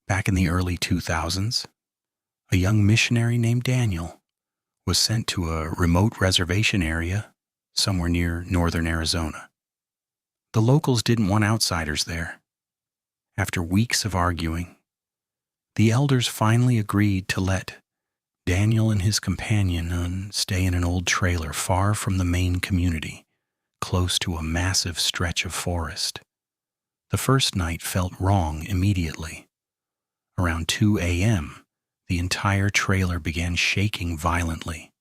Back in the early 2000s, a young missionary named Daniel was sent to a remote reservation area somewhere near northern Arizona. The locals didn't want outsiders there. After weeks of arguing, the elders finally agreed to let Daniel and his companion stay in an old trailer far from the main community, close to a massive stretch of forest. The first night felt wrong immediately. Around 2 a.m., the entire trailer began shaking violently.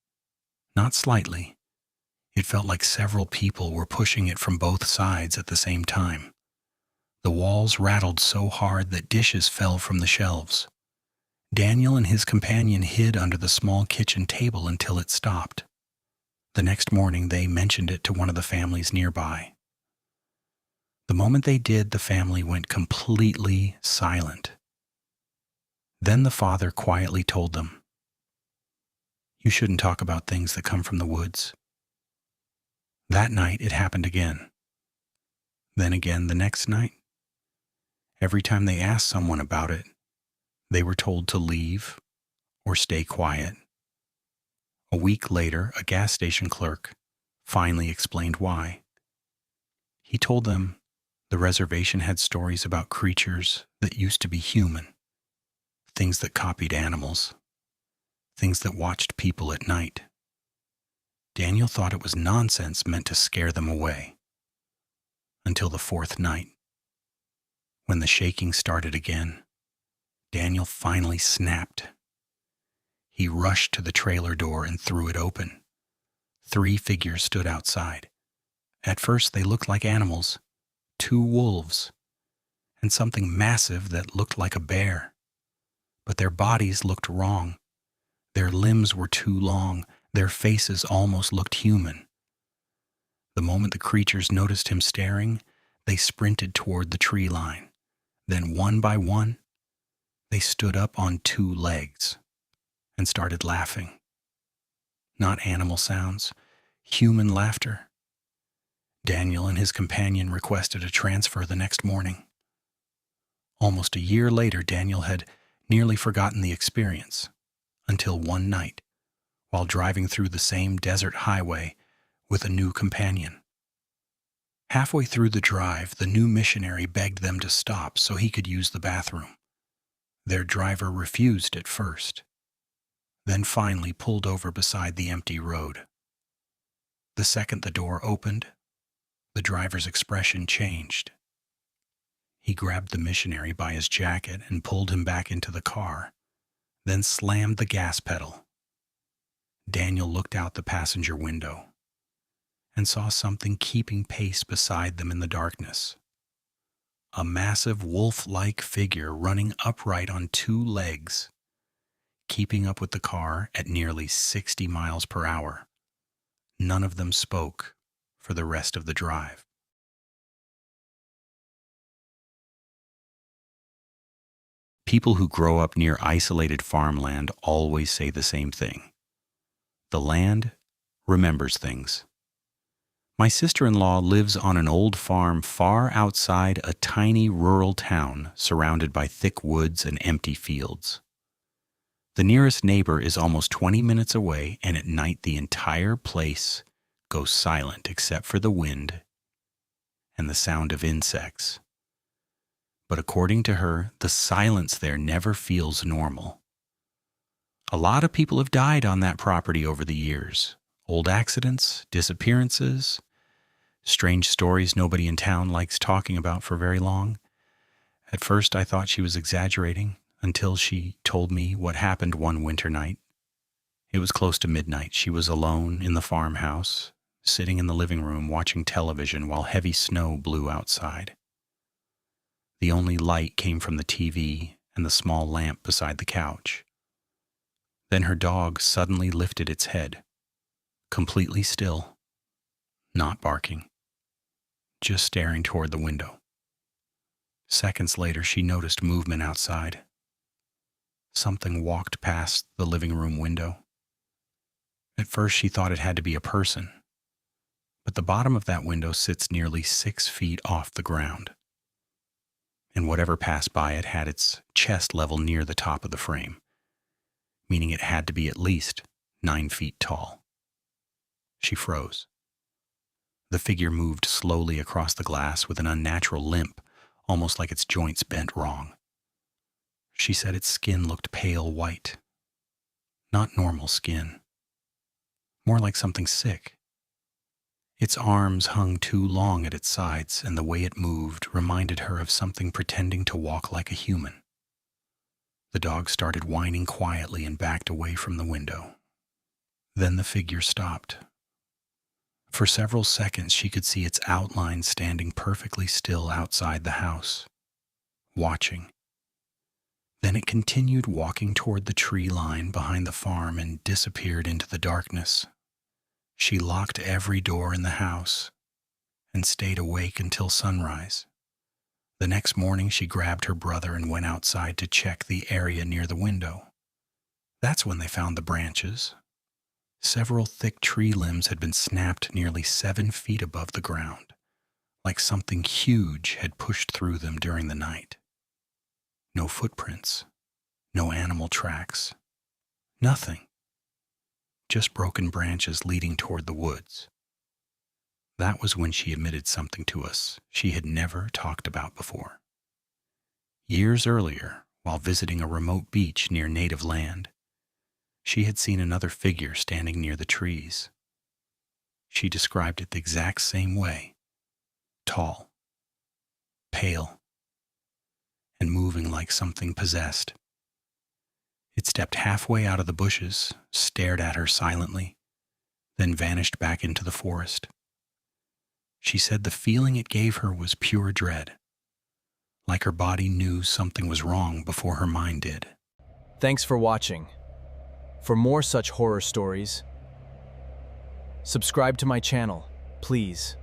Not slightly. It felt like several people were pushing it from both sides at the same time. The walls rattled so hard that dishes fell from the shelves. Daniel and his companion hid under the small kitchen table until it stopped. The next morning, they mentioned it to one of the families nearby. The moment they did, the family went completely silent. Then the father quietly told them, "You shouldn't talk about things that come from the woods." That night, it happened again. Then again the next night. Every time they asked someone about it, they were told to leave or stay quiet. A week later, a gas station clerk finally explained why. He told them the reservation had stories about creatures that used to be human, things that copied animals, things that watched people at night. Daniel thought it was nonsense meant to scare them away. Until the fourth night. When the shaking started again, Daniel finally snapped. He rushed to the trailer door and threw it open. 3 figures stood outside. At first they looked like animals, 2 wolves, and something massive that looked like a bear. But their bodies looked wrong. Their limbs were too long. Their faces almost looked human. The moment the creatures noticed him staring, they sprinted toward the tree line. Then one by one, they stood up on 2 legs and started laughing. Not animal sounds, human laughter. Daniel and his companion requested a transfer the next morning. Almost a year later, Daniel had nearly forgotten the experience, until one night, while driving through the same desert highway with a new companion. Halfway through the drive, the new missionary begged them to stop so he could use the bathroom. Their driver refused at first, then finally pulled over beside the empty road. The second the door opened, the driver's expression changed. He grabbed the missionary by his jacket and pulled him back into the car, then slammed the gas pedal. Daniel looked out the passenger window and saw something keeping pace beside them in the darkness. A massive wolf-like figure running upright on 2 legs, keeping up with the car at nearly 60 miles per hour. None of them spoke for the rest of the drive. People who grow up near isolated farmland always say the same thing. The land remembers things. My sister-in-law lives on an old farm far outside a tiny rural town surrounded by thick woods and empty fields. The nearest neighbor is almost 20 minutes away, and at night the entire place goes silent except for the wind and the sound of insects. But according to her, the silence there never feels normal. A lot of people have died on that property over the years. Old accidents, disappearances, strange stories nobody in town likes talking about for very long. At first I thought she was exaggerating until she told me what happened one winter night. It was close to midnight. She was alone in the farmhouse, sitting in the living room watching television while heavy snow blew outside. The only light came from the TV and the small lamp beside the couch. Then her dog suddenly lifted its head, completely still, not barking, just staring toward the window. Seconds later, she noticed movement outside. Something walked past the living room window. At first, she thought it had to be a person, but the bottom of that window sits nearly 6 feet off the ground. and whatever passed by it had its chest level near the top of the frame, meaning it had to be at least 9 feet tall. She froze. The figure moved slowly across the glass with an unnatural limp, almost like its joints bent wrong. She said its skin looked pale white. Not normal skin. More like something sick. Its arms hung too long at its sides, and the way it moved reminded her of something pretending to walk like a human. The dog started whining quietly and backed away from the window. Then the figure stopped. For several seconds, she could see its outline standing perfectly still outside the house, watching. Then it continued walking toward the tree line behind the farm and disappeared into the darkness. She locked every door in the house and stayed awake until sunrise. The next morning, she grabbed her brother and went outside to check the area near the window. That's when they found the branches. Several thick tree limbs had been snapped nearly 7 feet above the ground, like something huge had pushed through them during the night. No footprints, no animal tracks, nothing. Just broken branches leading toward the woods. That was when she admitted something to us she had never talked about before. Years earlier, while visiting a remote beach near native land, she had seen another figure standing near the trees. She described it the exact same way: tall, pale, and moving like something possessed. It stepped halfway out of the bushes, stared at her silently, then vanished back into the forest. She said the feeling it gave her was pure dread, like her body knew something was wrong before her mind did. Thanks for watching. For more such horror stories, subscribe to my channel, please.